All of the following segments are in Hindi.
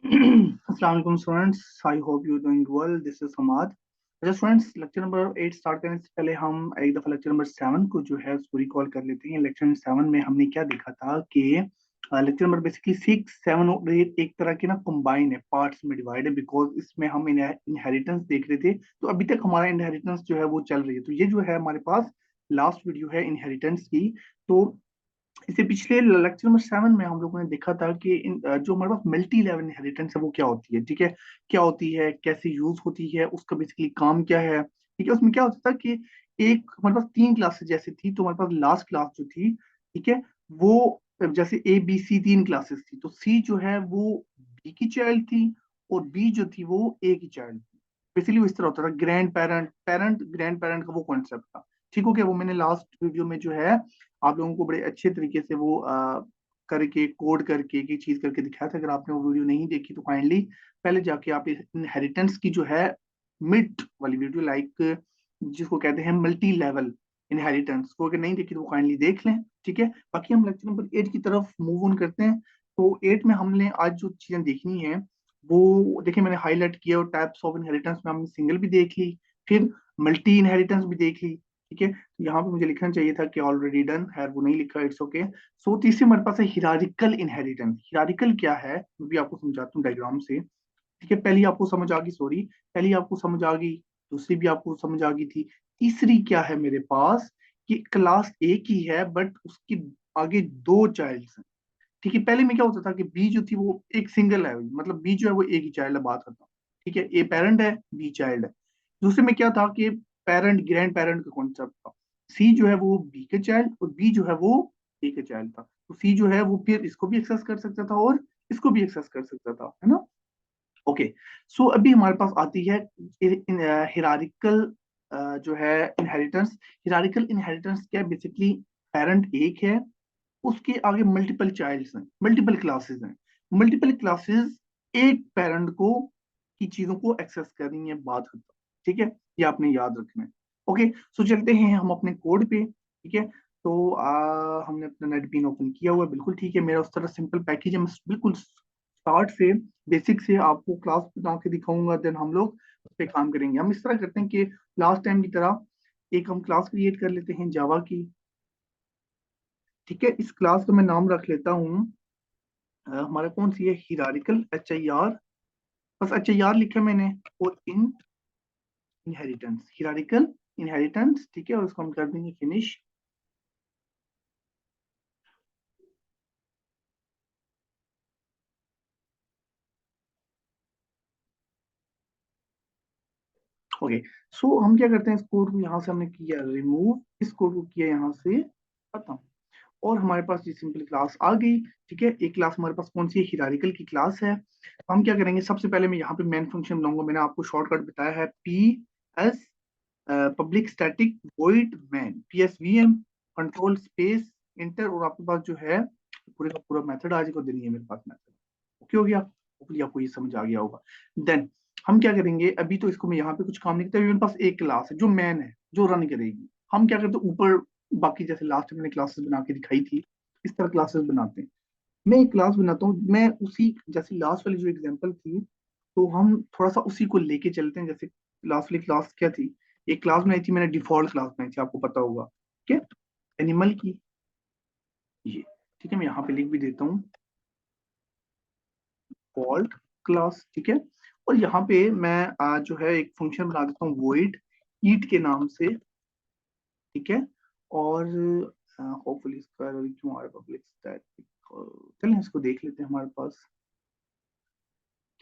Assalamualaikum students, I hope you doing well. This is Hamad. अच्छा स्टूडेंट्स, लेक्चर नंबर 8 स्टार्ट करने से पहले हम एक दफा लेक्चर नंबर 7 को जो है उसको रिकॉल कर लेते हैं। लेक्चर नंबर 7 में हमने क्या देखा था कि लेक्चर नंबर बेसिकली 6, 7 और 8 एक तरह के ना कंबाइन है, पार्ट्स में डिवाइड है, बिकॉज इसमें हम इनहेरिटेंस देख रहे थे। तो अभी तक हमारा इनहेरिटेंस जो है वो चल रही है। तो ये जो है हमारे पास लास्ट वीडियो है इनहेरिटेंस की। तो इससे पिछले लेक्चर नंबर 7 में हम लोगों ने देखा था कि जो हमारे पास मल्टी लेवल इनहेरिटेंस है वो क्या होती है, ठीक है। क्या होती है, कैसे यूज होती है, उसका बेसिकली काम क्या है, ठीक है। उसमें क्या होता था कि एक हमारे पास तीन क्लासेस जैसे थी, तो हमारे पास लास्ट क्लास जो थी, ठीक है, वो जैसे ए बी सी तीन क्लासेस थी, तो सी जो है वो बी की चाइल्ड थी और बी जो थी वो ए की चाइल्ड थी। बेसिकली इस तरह होता था, grand parent parent grand parent का वो कॉन्सेप्ट था। ठीक हो गया। वो मैंने लास्ट वीडियो में जो है आप लोगों को बड़े अच्छे तरीके से वो करके कोड करके की चीज करके दिखाया था। अगर आपने वो वीडियो नहीं देखी तो काइंडली पहले जाके आप इनहेरिटेंस की जो है मिड वाली वीडियो, लाइक जिसको कहते हैं मल्टी लेवल इनहेरिटेंस, को अगर नहीं देखी तो वो काइंडली देख लें, ठीक है। बाकी हम लेक्चर नंबर 8 की तरफ मूव ऑन करते हैं। तो 8 में हमने आज जो चीजें देखनी है वो देखिए मैंने हाईलाइट किया, और टाइप्स ऑफ इनहेरिटेंस में हमने सिंगल भी देख ली, फिर मल्टी इनहेरिटेंस भी देख ली, ठीक है। यहाँ पे मुझे लिखना चाहिए था कि ऑलरेडी डन है, वो नहीं लिखा, इट्स ओके। सो तीसरी हमारे पास है हिरारिकल इनहेरिटेंस। हिरारिकल क्या है मैं भी आपको समझाता हूँ डायग्राम से, ठीक है। पहली आपको समझ आ गई, सॉरी, पहली आपको समझ आ गई, दूसरी भी आपको समझ आ गई थी। तीसरी क्या है मेरे पास, कि क्लास एक ही है बट उसकी आगे दो चाइल्ड्स हैं, ठीक है। पहले में क्या होता था कि बी जो थी वो एक सिंगल है, मतलब बी जो है वो एक ही चाइल्ड है, बात करता हूँ, ठीक है। ए पेरेंट है, बी चाइल्ड है। दूसरे में क्या था कि पेरेंट ग्रैंड पेरेंट का कॉन्सेप्ट था। सी जो है वो बी के चाइल्ड और बी जो है वो ए के चाइल्ड था। तो सी जो है वो फिर इसको भी एक्सेस कर सकता था और इसको भी एक्सेस कर सकता था, है ना। ओके। सो अभी हमारे पास आती है हिरारिकल जो है इनहेरिटेंस। हिरारिकल इनहेरिटेंस क्या है, बेसिकली पेरेंट एक है, उसके आगे मल्टीपल चाइल्ड्स हैं, मल्टीपल क्लासेस हैं। मल्टीपल क्लासेस एक पेरेंट को की चीजों को एक्सेस करनी है, बात खत्म, ठीक है। ये आपने याद रखना है। ओके। सो चलते हैं हम अपने कोड पे, ठीक है। तो हमने अपना नेट बीन ओपन किया हुआ है, बिल्कुल ठीक है। मेरा उस तरह सिंपल पैकेज है, मैं बिल्कुल स्टार्ट से बेसिक से आपको क्लास बना के दिखाऊंगा, देन हम लोग उस पर काम करेंगे। हम इस तरह करते हैं कि लास्ट टाइम की तरह एक हम क्लास क्रिएट कर लेते हैं जावा की, ठीक है। इस क्लास का मैं नाम रख लेता हूँ, हमारा कौन सी है, हिरारिकल HIR, बस HIR लिखा मैंने, और इन इनहेरिटेंस, हिरारिकल इनहेरिटेंस, ठीक है। और उसको हम कर देंगे फिनिश। ओके। सो हम क्या करते हैं, इस कोड को यहाँ से हमने किया रिमूव, इस कोड को किया यहाँ से खत्म, और हमारे पास ये सिंपल क्लास आ गई, ठीक है। एक क्लास हमारे पास कौन सी है, हिरारिकल की क्लास है। तो हम क्या करेंगे, सबसे पहले मैं यहाँ पे मेन फंक्शन बनाऊंगा। मैंने आपको शॉर्टकट बताया है PS public static void main, PSVM control space inter, और आपके पास जो है पूरे का पूरा मेथड आज को देनी है मेरे पास मेथड। ओके हो गया, होपफुली आपको ये समझ आ गया होगा। देन हम क्या करेंगे, अभी तो इसको मैं यहाँ पे कुछ काम नहीं करता, मेरे पास एक क्लास है जो मैन है, जो रन करेगी। हम क्या करते हैं, ऊपर बाकी जैसे लास्ट में मैंने क्लासेस बना के दिखाई थी, इस तरह क्लासेस बनाते हैं। मैं एक क्लास बनाता हूँ, मैं उसी जैसे लास्ट वाली जो एग्जांपल थी, तो हम थोड़ा सा उसी को लेके चलते हैं। जैसे लास्ट वाली क्लास क्या थी, एक क्लास बनाई थी मैंने, डिफॉल्ट क्लास बनाई थी, आपको पता होगा, ठीक है, एनिमल की, ये, ठीक है। मैं यहाँ पे लिख भी देता हूँ डिफॉल्ट क्लास, ठीक है। और यहाँ पे मैं जो है एक फंक्शन बना देता हूँ वॉइड ईट के नाम से, ठीक है। और होपफुली इसका क्यों आ रहा है पब्लिक स्टैटिक, चलिए इसको देख लेते हैं। हमारे पास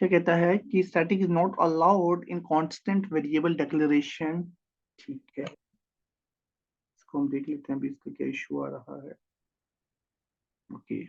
क्या कहता है कि static is not allowed in constant variable declaration, ठीक है। इसको हम देख लेते हैं अभी इसका क्या इशू आ रहा है। ओके।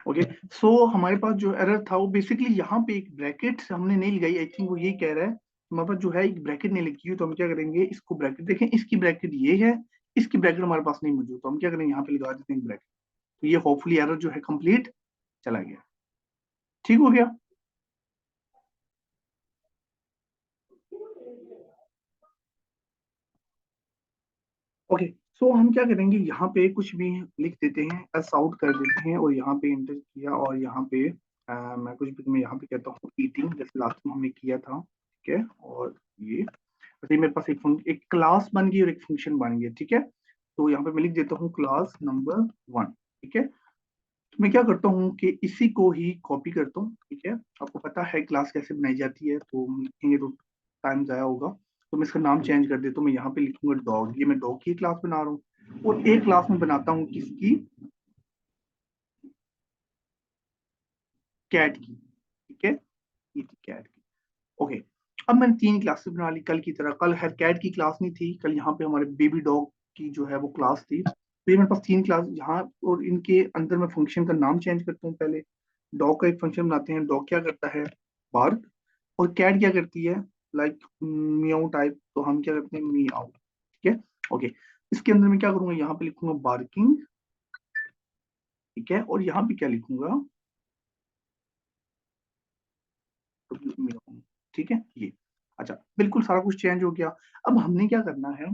ओके। सो हमारे पास जो एरर था वो बेसिकली यहाँ पे एक ब्रैकेट हमने नहीं लगाई, आई थिंक वो यही कह रहा है। हमारे पास जो है एक ब्रैकेट नहीं लगी हुई, तो हम क्या करेंगे, इसको ब्रैकेट देखें, इसकी ब्रैकेट ये है, इसकी ब्रैकेट हमारे पास नहीं मौजूद, तो हम क्या करेंगे, यहाँ पे लगा देते हैं ब्रैकेट। तो ये होपफुली एरर जो है कंप्लीट चला गया, ठीक हो गया। ओके, सो हम क्या करेंगे, यहाँ पे कुछ भी लिख देते हैं, एस आउट कर देते हैं और यहाँ पे इंटर किया और यहाँ पे मैं कुछ भी, मैं यहाँ पे कहता हूँ ईटिंग, जैसे लास्ट में हमने किया था, ठीक है। और ये वैसे ही मेरे पास एक क्लास बन गई और एक फंक्शन बन गया, ठीक है। तो यहाँ पे मैं लिख देता हूँ क्लास नंबर 1, ठीक है। तो मैं क्या करता हूँ कि इसी को ही कॉपी करता हूँ, ठीक है। आपको पता है क्लास कैसे बनाई जाती है, तो हम लिखेंगे तो टाइम जाया होगा। तो मैं इसका नाम चेंज कर देता हूँ, मैं यहाँ पे लिखूंगा डॉग, ये मैं डॉग की क्लास बना रहा हूँ। और एक क्लास में बनाता हूँ किसकी, कैट की, ठीक है, ये थी कैट की। ओके, अब मैंने 3 क्लासेस बना ली कल की तरह। कल हर कैट की क्लास नहीं थी, कल यहाँ पे हमारे बेबी डॉग की जो है वो क्लास थी। तो ये मेरे पास 3 क्लास यहाँ, और इनके अंदर मैं फंक्शन का नाम चेंज करता हूँ पहले। डॉग का एक फंक्शन बनाते हैं, डॉग क्या करता है, बार्क। और कैट क्या करती है, लाइक मियाऊ टाइप, तो हम क्या करते हैं, मियाऊ, ठीक है। ओके, इसके अंदर मैं क्या करूंगा, यहाँ पे लिखूंगा बार्किंग, ठीक है। और यहाँ पे क्या लिखूंगा, ठीक है ये। अच्छा, बिल्कुल सारा कुछ चेंज हो गया। अब हमने क्या करना है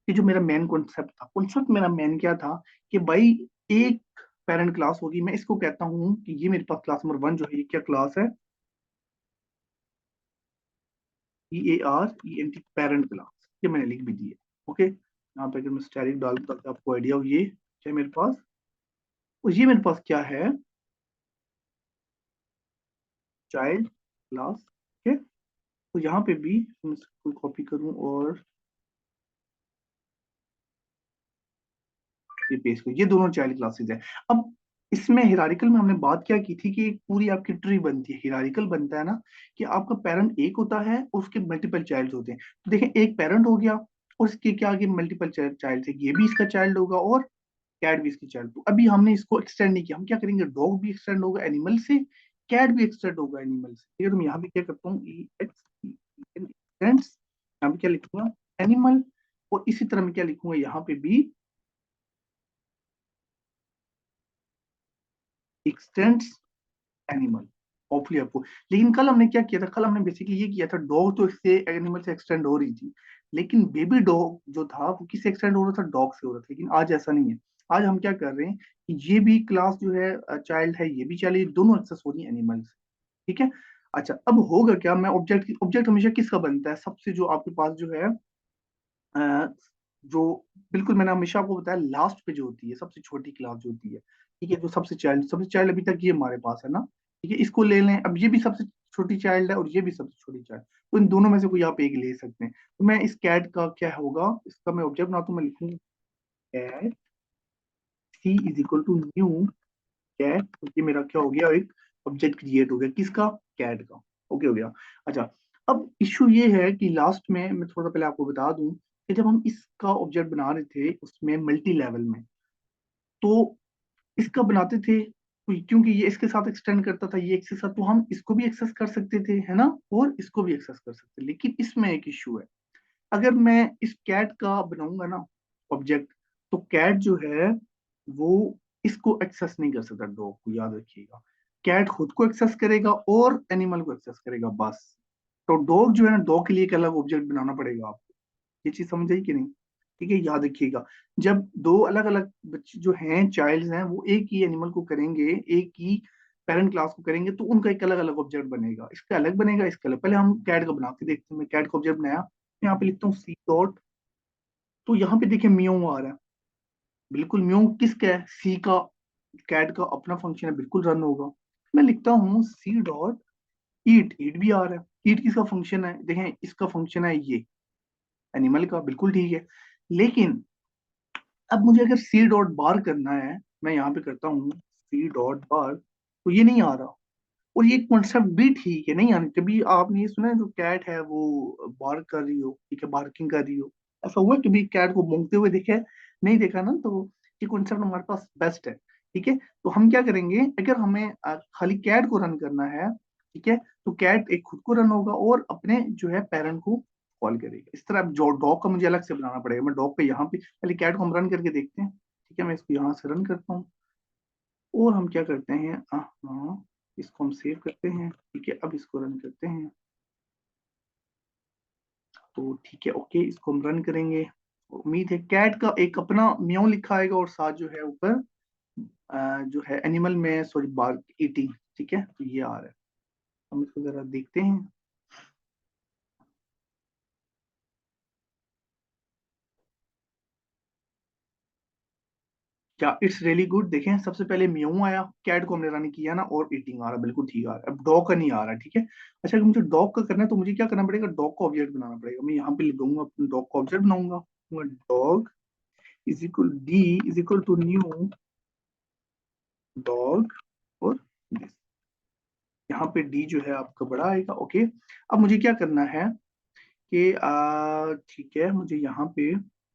कि जो मेरा मेन कॉन्सेप्ट मेरा मेन क्या था, कि भाई एक पेरेंट क्लास होगी, मैं इसको कहता हूँ कि ये मेरे पास क्लास नंबर 1 जो है, ये क्या क्लास है, PARENT, पेरेंट क्लास, ये मैंने लिख भी दी है। ओके, यहाँ पे अगर मैं स्टैटिक डाल दूँ ताकि आपको आइडिया हो, ये क्या है मेरे पास, और ये मेरे पास क्या है, चाइल्ड क्लास, ठीक है। तो यहाँ पे भी मैं इसको कॉपी करूँ और ये पेज को, ये दोनों चाइल्ड क्लासेस है। अब इसमें हिरारिकल में हमने बात क्या की थी कि एक पूरी आपकी ट्री बनती है, हिरारिकल बनता है ना, कि आपका पेरेंट एक होता है, उसके मल्टीपल चाइल्ड होते हैं। तो देखें, एक पेरेंट हो गया और इसके क्या आगे मल्टीपल चाइल्ड है, ये भी इसका चाइल्ड होगा और कैट भी इसकी चाइल्ड। तो अभी हमने इसको एक्सटेंड नहीं किया, हम क्या करेंगे, डॉग भी एक्सटेंड होगा एनिमल से, कैट भी एक्सटेंड होगा एनिमल से, ठीक है। तो मैं यहाँ पे क्या करता हूँ, ई एक्स एक्सटेंड्स, यहाँ पे क्या लिखूंगा, एनिमल। और इसी तरह मैं क्या लिखूंगा, यहाँ पे भी एक्सटेंड्स एनिमल, होपफुली आपको। लेकिन कल हमने क्या किया था, कल हमने बेसिकली ये किया था, डॉग तो इससे एनिमल से एक्सटेंड हो रही थी, लेकिन बेबी डॉग जो था वो किससे एक्सटेंड हो रहा था, डॉग से हो रहा था। लेकिन आज ऐसा नहीं है, आज हम क्या कर रहे हैं कि ये भी क्लास जो है चाइल्ड है, ये भी चाइल्ड, ये दोनों एक्सेस हो रही है एनिमल से, ठीक है। अच्छा, अब होगा क्या, मैं ऑब्जेक्ट हमेशा किसका बनता है, सबसे जो आपके पास जो है अ, जो बिल्कुल मैंने हमेशा आपको बताया, लास्ट पे जो होती है सबसे छोटी क्लास जो होती है, ठीक है, जो सबसे चाइल्ड अभी तक ये हमारे पास है ना, ठीक है। इसको ले लें, अब ये भी सबसे छोटी चाइल्ड है और ये भी सबसे छोटी चाइल्ड, तो इन दोनों में से कोई आप एक ले सकते हैं। तो मैं इस कैट का क्या होगा, इसका मैं ऑब्जेक्ट बनाता हूँ, मैं लिखूंगा cat C is equal to new cat, तो ये मेरा क्या हो गया, एक ऑब्जेक्ट क्रिएट हो गया, किसका, कैट का। ओके हो गया। अच्छा, अब इश्यू ये है कि लास्ट में मैं थोड़ा पहले आपको बता दूं कि जब हम इसका ऑब्जेक्ट बना रहे थे उसमें मल्टी लेवल में, तो इसका बनाते थे तो क्योंकि ये इसके साथ एक्सटेंड करता था, ये इसके साथ, तो हम इसको भी एक्सेस कर सकते थे, है ना, और इसको भी एक्सेस कर सकते, लेकिन इसमें एक इश्यू है। अगर मैं इस कैट का बनाऊंगा ना ऑब्जेक्ट, तो कैट जो है वो इसको एक्सेस नहीं कर सकता, डॉग को, याद रखिएगा। कैट खुद को एक्सेस करेगा और एनिमल को एक्सेस करेगा बस। तो डॉग जो है ना, डॉग के लिए एक अलग ऑब्जेक्ट बनाना पड़ेगा आपको। ये चीज समझ आई कि नहीं, ठीक है, याद रखिएगा। जब दो अलग अलग बच्चे जो हैं, चाइल्ड्स हैं, वो एक ही एनिमल को करेंगे, एक ही पेरेंट क्लास को करेंगे, तो उनका एक अलग अलग ऑब्जेक्ट बनेगा, इसका अलग बनेगा, इसका अलग। पहले हम कैट का बना के देखते हैं, मैं कैट का ऑब्जेक्ट बनाया, यहाँ पे लिखता हूँ सी डॉट, तो यहाँ पे देखिए म्यू आ रहा है, बिल्कुल म्यू किसका है, सी का, कैट का अपना फंक्शन है, बिल्कुल रन होगा। मैं लिखता हूँ सी डॉट ईट, ईट भी आ रहा है, ईट किसका फंक्शन है, देखें इसका फंक्शन है ये एनिमल का, बिल्कुल ठीक है। लेकिन अब मुझे अगर सी डॉट बार करना है, मैं यहाँ पे करता हूँ सी डॉट बार, तो ये नहीं आ रहा। और ये कॉन्सेप्ट भी ठीक है, नहीं आनी, कभी आपने ये सुना है जो कैट है वो बार कर रही हो, ठीक है, बार्किंग कर रही हो, ऐसा हुआ है कभी कैट को भौंकते हुए देखे, नहीं देखा ना, तो ये कॉन्सेप्ट हमारे पास बेस्ट है, ठीक है। तो हम क्या करेंगे, अगर हमें खाली कैट को रन करना है, ठीक है, तो कैट एक खुद को रन होगा और अपने जो है पेरेंट को कॉल करेगा। इस तरह जो डॉग का मुझे अलग से बनाना पड़ेगा, मैं डॉग पे यहाँ पे पहले कैट को हम रन करके देखते हैं, ठीक है। मैं इसको यहाँ से रन करता हूँ और हम क्या करते हैं, हाँ, इसको हम सेव करते हैं, ठीक है। अब इसको रन करते हैं, तो ठीक है, ओके, इसको हम रन करेंगे। उम्मीद है कैट का एक अपना म्याऊ लिखा आएगा और साथ जो है ऊपर जो है एनिमल में सॉरी बार्क ईटिंग। ठीक है, तो ये आ रहा है, हम इसको जरा देखते हैं। क्या इट्स रियली गुड। देखें सबसे पहले म्यू आया, कैट को हमने रन किया ना, और ईटिंग आ रहा, बिल्कुल ठीक आ रहा है। अब डॉग का नहीं आ रहा। ठीक है, अच्छा अगर मुझे डॉग का करना है तो मुझे क्या करना पड़ेगा, डॉग का ऑब्जेक्ट बनाना पड़ेगा। मैं यहाँ पे लिखूंगा डॉग का ऑब्जेक्ट बनाऊंगा, dog is equal D is equal to new dog और this। यहाँ पे डी जो है आपका बड़ा आएगा। ओके, अब मुझे क्या करना है कि ठीक है, मुझे यहाँ पे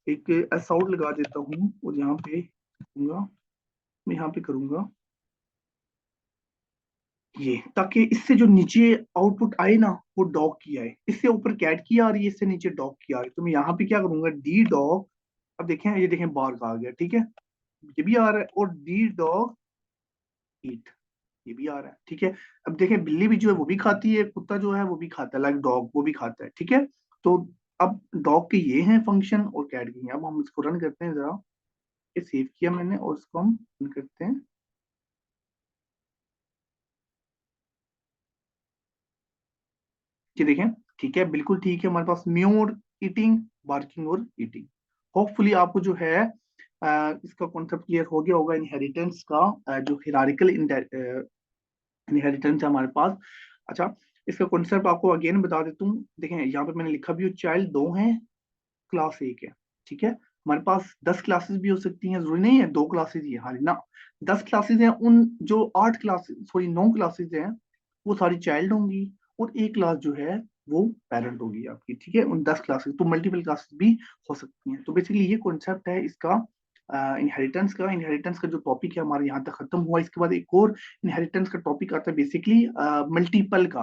एक एस आउट लगा देता हूँ और यहाँ पे करूंगा, मैं यहाँ पे करूंगा ये, ताकि इससे जो नीचे आउटपुट आए ना वो डॉग की आए। इससे ऊपर कैट की आ रही है, इससे नीचे डॉग की आ रही है, तो मैं यहाँ पे क्या करूंगा, डी डॉग। अब देखें, ये देखें बार का आ गया। ठीक है, ये भी आ रहा है, और डी डॉग ईट, ये भी आ रहा है। ठीक है, अब देखें बिल्ली भी जो है वो भी खाती है, कुत्ता जो है वो भी खाता है, लाइक डॉग वो भी खाता है। ठीक है, तो अब डॉग के ये हैं फंक्शन और कैट के हैं। अब हम इसको रन करते हैं जरा, ये सेव किया मैंने और इसको हम रन करते हैं। ये देखें, ठीक है, बिल्कुल ठीक है, हमारे पास म्यू और ईटिंग, बार्किंग और ईटिंग। होपफुली आपको जो है इसका कॉन्सेप्ट क्लियर हो गया होगा इनहेरिटेंस का, जो हिरारिकल इनहेरिटेंस है हमारे पास। अच्छा, इसका कॉन्सेप्ट आपको अगेन बता देता हूँ। देखें यहाँ पे मैंने लिखा भी, चाइल्ड दो हैं, क्लास एक है। ठीक है, हमारे पास 10 क्लासेस भी हो सकती हैं, जरूरी नहीं है 2 क्लासेस ही है, हाँ ना। 10 क्लासेस हैं, उन जो 8 क्लासेस सॉरी 9 क्लासेस हैं वो सारी चाइल्ड होंगी, और एक क्लास जो है वो पेरेंट होगी आपकी। ठीक है, उन 10 क्लासेस तो मल्टीपल क्लासेस भी हो सकती हैं। तो बेसिकली ये कॉन्सेप्ट है इसका इनहेरिटेंस का जो टॉपिक है हमारे यहाँ तक खत्म हुआ। इसके बाद एक और इनहेरिटेंस का टॉपिक आता है बेसिकली मल्टीपल का,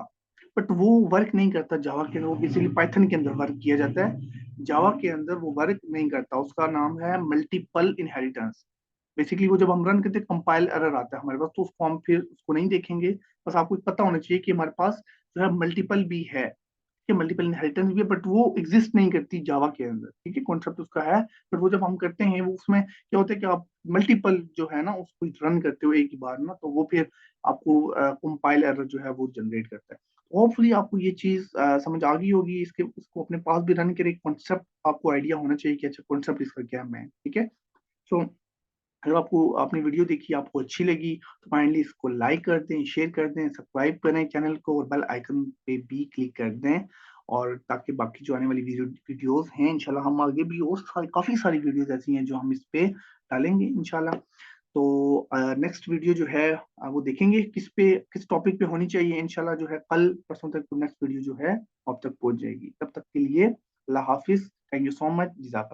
बट वो वर्क नहीं करता जावा के अंदर, वो बेसिकली पाइथन के अंदर वर्क किया जाता है। जावा के अंदर वो वर्क नहीं करता, उसका नाम है मल्टीपल इनहेरिटेंस। बेसिकली वो जब हम रन करते हैं कंपाइल एरर आता है हमारे पास, तो उसको हम फिर उसको नहीं देखेंगे। बस आपको पता होना चाहिए कि हमारे पास जो है मल्टीपल भी है, कि मल्टीपल इनहेरिटेंस भी है, बट वो एग्जिस्ट नहीं करती जावा के अंदर। ठीक है, कॉन्सेप्ट उसका है, बट वो जब हम करते हैं वो उसमें क्या होता है कि आप मल्टीपल जो है ना उसको रन करते हो एक ही बार ना, तो वो फिर आपको कंपाइल एरर जो है वो जनरेट करता है। होपफुली आपको ये चीज समझ आ गई होगी। इसके उसको अपने पास भी रन करे, कॉन्सेप्ट आपको आइडिया होना चाहिए कि अच्छा कॉन्सेप्ट इसका क्या है। ठीक है, सो अगर आपको आपने वीडियो देखी आपको अच्छी लगी तो फाइनली इसको लाइक कर दें, शेयर कर दें, सब्सक्राइब करें चैनल को, और बेल आइकन पे भी क्लिक कर दें, और ताकि बाकी जो आने वाली वीडियोस हैं इंशाल्लाह, हम आगे भी और काफी सारी वीडियोस ऐसी हैं जो हम इस पे डालेंगे इंशाल्लाह। तो नेक्स्ट वीडियो जो है वो देखेंगे किस टॉपिक पे होनी चाहिए। इंशाल्लाह जो है कल परसों तक नेक्स्ट वीडियो जो है आप तक पहुंच जाएगी। तब तक के लिए अल्लाह हाफिज, थैंक यू सो मच, जज़ाकल्लाह।